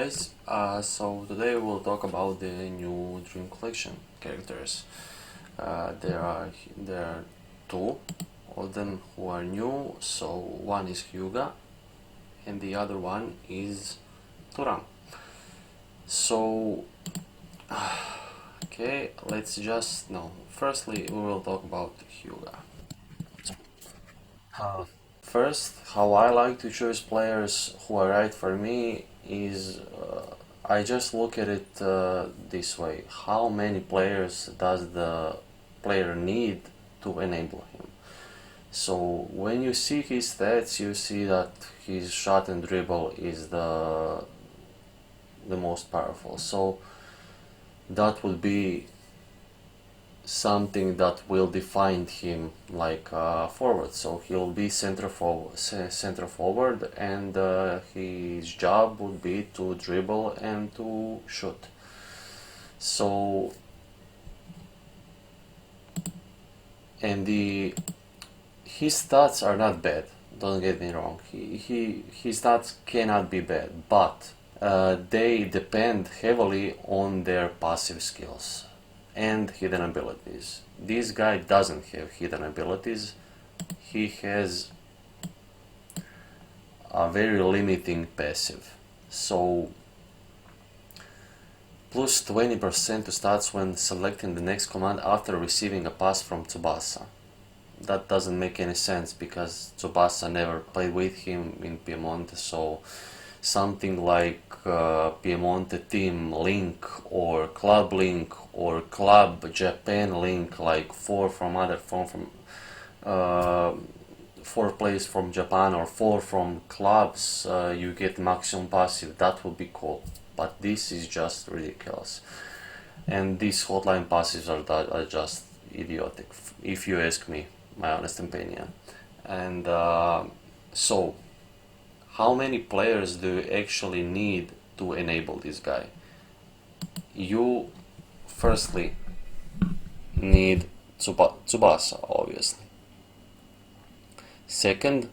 guys, so today we'll talk about the new Dream Collection characters. There are two of them who are new. So one is Hyuga, and the other one is Thoram. So okay, let's just no. Firstly, we will talk about Hyuga. First, how I like to choose players who are right for me is I just look at it this way. How many players does the player need to enable him? So when you see his stats, you see that his shot and dribble is the most powerful. So that would be something that will define him like forward. So he'll be center forward, and his job would be to dribble and to shoot. So and his stats are not bad. Don't get me wrong. His stats cannot be bad, but they depend heavily on their passive skills and hidden abilities. This guy doesn't have hidden abilities. He has a very limiting passive. So plus 20% to stats when selecting the next command after receiving a pass from Tsubasa. That doesn't make any sense because Tsubasa never played with him in Piemonte, so something like Piemonte Team Link or Club Link or Club Japan Link, like four players from Japan or four from clubs, you get maximum passive. That would be cool, but this is just ridiculous, and these hotline passives are just idiotic, if you ask me, my honest opinion. And so how many players do you actually need to enable this guy? You firstly need Tsubasa, obviously. Second,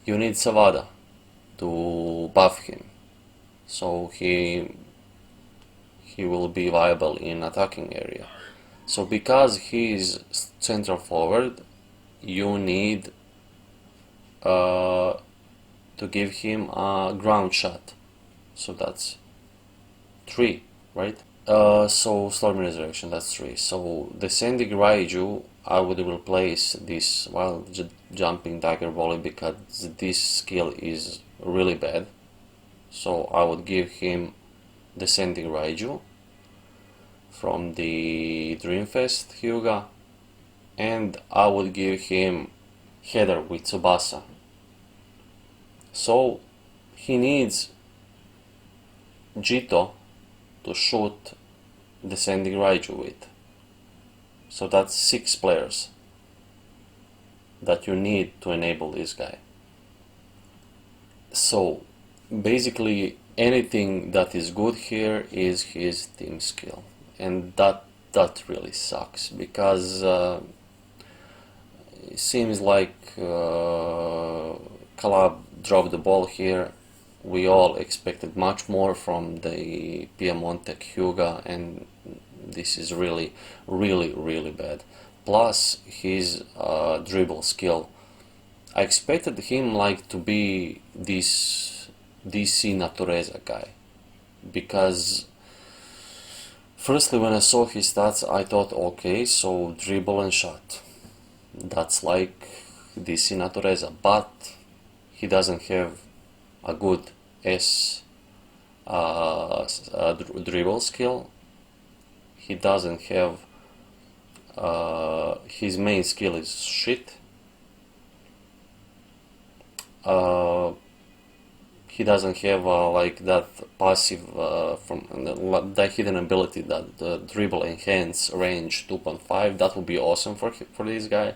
you need Savada to buff him, so he will be viable in attacking area. So because he is central forward, you need to give him a ground shot. So that's 3, right? So Storm Resurrection, that's 3. So Descending Raiju, I would replace this while jumping Dagger Volley because this skill is really bad. So I would give him Descending Raiju from the Dreamfest Hyuga, and I would give him Header with Tsubasa. So he needs Jito to shoot Descending Raiju with. So that's 6 players that you need to enable this guy. So basically anything that is good here is his team skill, and that really sucks because it seems like Club dropped the ball here. We all expected much more from the Piemonte Hyuga, and this is really bad. Plus his dribble skill. I expected him like to be this DC Natureza guy, because firstly when I saw his stats I thought, okay, so dribble and shot, that's like DC Natureza, but he doesn't have a good dribble skill. He doesn't have his main skill is shit. He doesn't have like that passive from that hidden ability, that the dribble enhance range 2.5. That would be awesome for this guy.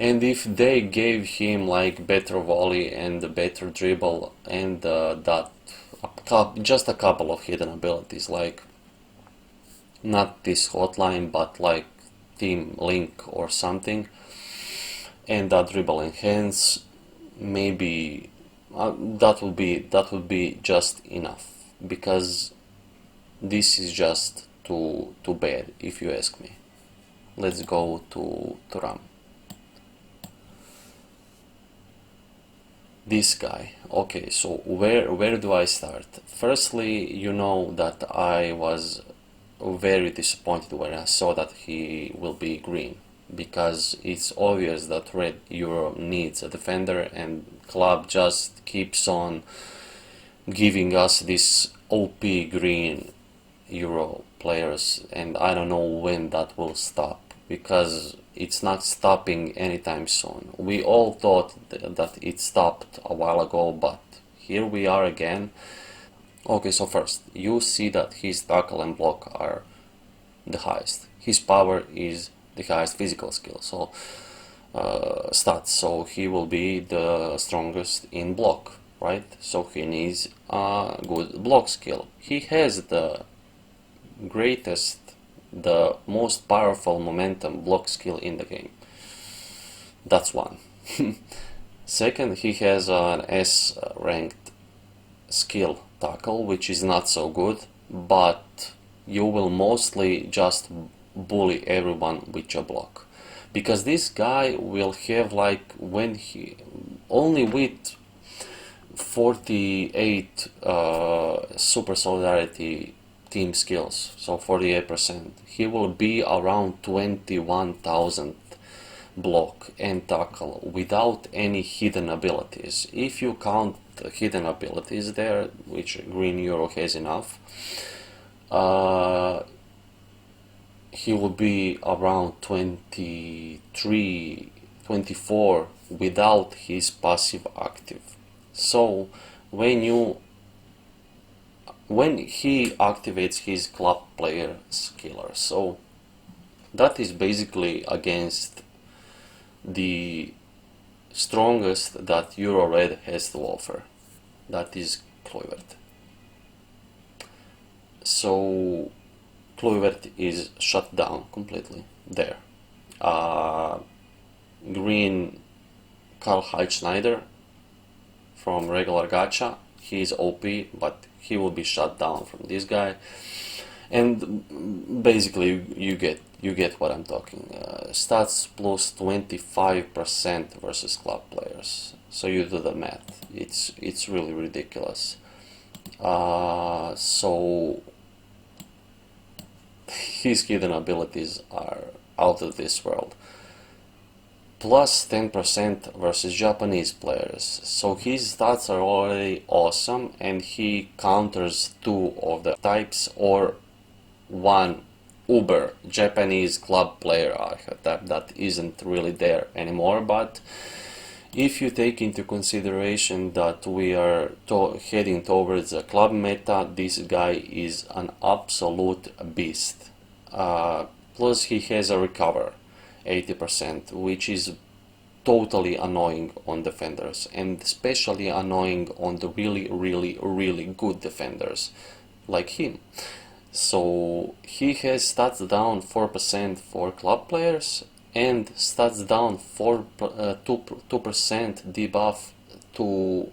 And if they gave him like better volley and better dribble and just a couple of hidden abilities, like not this hotline but like team link or something, and that dribble enhance, maybe that would be just enough. because this is just too bad, if you ask me. Let's go to Thoram. This guy. Okay, so where do I start? Firstly, you know that I was very disappointed when I saw that he will be green, because it's obvious that red Euro needs a defender, and club just keeps on giving us this OP green Euro players, and I don't know when that will stop, because it's not stopping anytime soon. We all thought that it stopped a while ago, but here we are again. Okay, so first, you see that his tackle and block are the highest. His power is the highest physical skill, so stats, so he will be the strongest in block, right? So he needs a good block skill. He has the greatest, the most powerful momentum block skill in the game. That's one. Second, he has an S ranked skill tackle, which is not so good, but you will mostly just bully everyone with your block, because this guy will have, like, when he only with 48 super solidarity team skills, so 48%, he will be around 21,000 block and tackle without any hidden abilities. If you count the hidden abilities there, which Green Euro has enough, he will be around 23, 24 without his passive active. So when he activates his club player skiller, so that is basically against the strongest that Euro Red has to offer, that is Kluivert. So Kluivert is shut down completely there. Green Karl Schneider from regular gacha, he is OP, but he will be shut down from this guy. And basically you get what I'm talking. Stats plus 25% versus club players. So you do the math. It's really ridiculous. So his hidden abilities are out of this world. Plus 10% versus Japanese players. So his stats are already awesome, and he counters 2 of the types or 1 uber Japanese club player archetype that isn't really there anymore. But if you take into consideration that we are heading towards a club meta, this guy is an absolute beast. Plus he has a recover 80%, which is totally annoying on defenders, and especially annoying on the really good defenders like him. So he has stats down 4% for club players and stats down 2% debuff to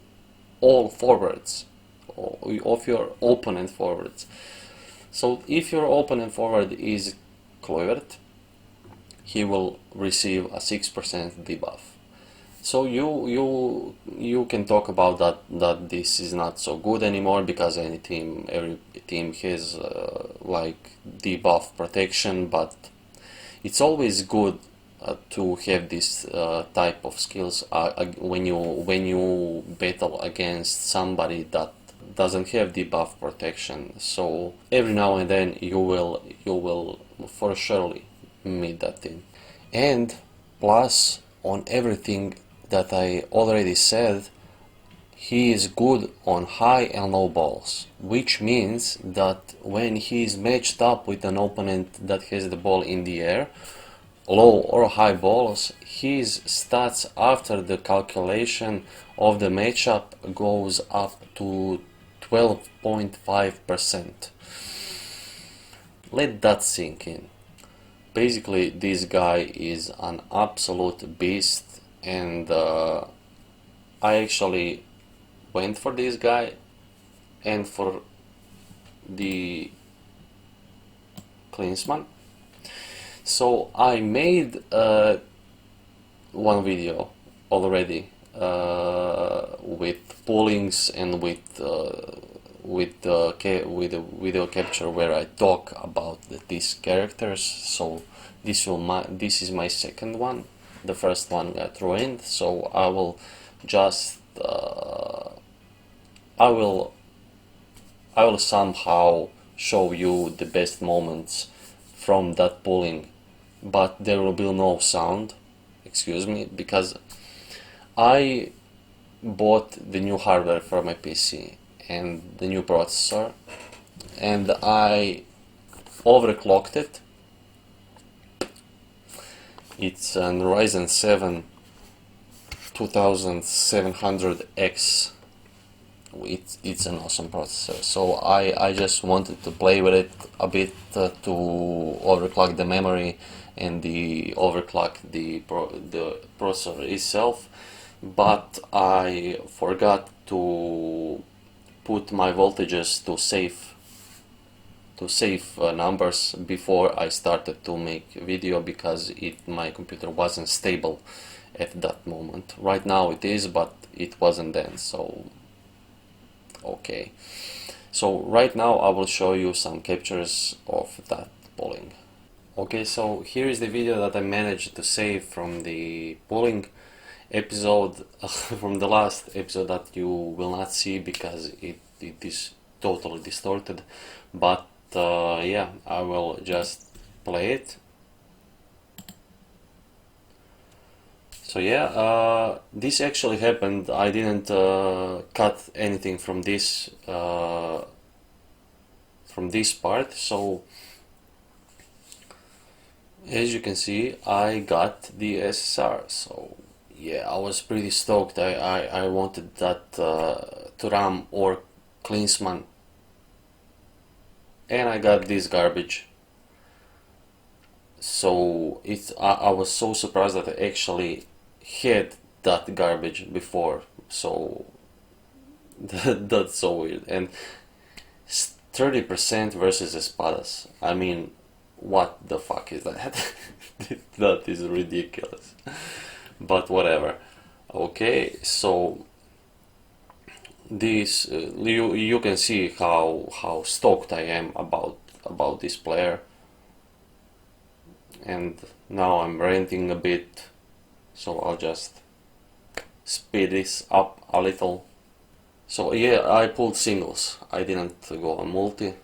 all forwards of your opponent forwards. So if your opponent forward is Kluivert, he will receive a 6% debuff. So you can talk about that this is not so good anymore, because every team has like debuff protection, but it's always good to have this type of skills when you battle against somebody that doesn't have debuff protection. So every now and then you will for surely meet that team. And plus on everything that I already said, he is good on high and low balls, which means that when he is matched up with an opponent that has the ball in the air, low or high balls, his stats after the calculation of the matchup goes up to 12.5%. Let that sink in. Basically, this guy is an absolute beast, and I actually went for this guy, and for the Klinsmann. So I made one video already with pullings and with the video capture where I talk about these characters. So this is my second one. The first one got ruined, so I will just I will somehow show you the best moments from that pulling, but there will be no sound, excuse me, because I bought the new hardware for my PC and the new processor, and I overclocked it. It's an Ryzen 7 2700X. It's an awesome processor, so I just wanted to play with it a bit to overclock the memory and overclock the processor itself, but I forgot to put my voltages to save numbers before I started to make video, because my computer wasn't stable at that moment. Right now it is, but it wasn't then, so okay. So right now I will show you some captures of that polling. Okay, so here is the video that I managed to save from the polling episode, from the last episode that you will not see because it is totally distorted, but yeah, I will just play it. So yeah, this actually happened. I didn't cut anything from this part. So as you can see, I got the SSR. So yeah, I was pretty stoked. I wanted that Thoram or Klinsmann, and I got this garbage. So I was so surprised that I actually had that garbage before. So that's so weird. And 30% versus espadas. I mean, what the fuck is that? That is ridiculous. But whatever. Okay, so this you can see how stoked I am about this player. And now I'm ranting a bit, so I'll just speed this up a little. So yeah, I pulled singles, I didn't go on multi.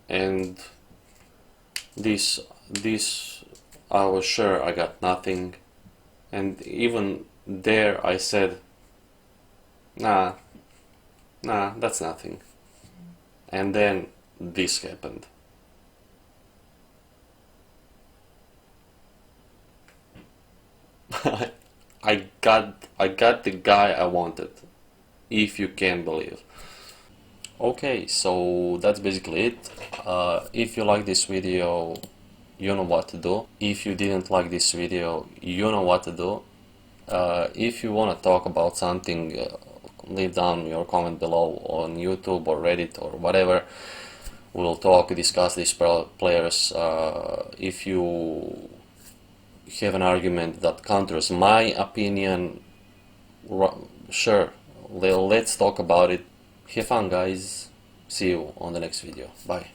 And this I was sure I got nothing, and even there I said, nah, that's nothing. And then this happened. I got the guy I wanted, if you can believe. Okay, so that's basically it. If you like this video, you know what to do. If you didn't like this video, you know what to do. If you want to talk about something, leave down your comment below on YouTube or Reddit or whatever. We'll discuss these players. If you have an argument that counters my opinion, sure, let's talk about it. Have fun, guys. See you on the next video. Bye.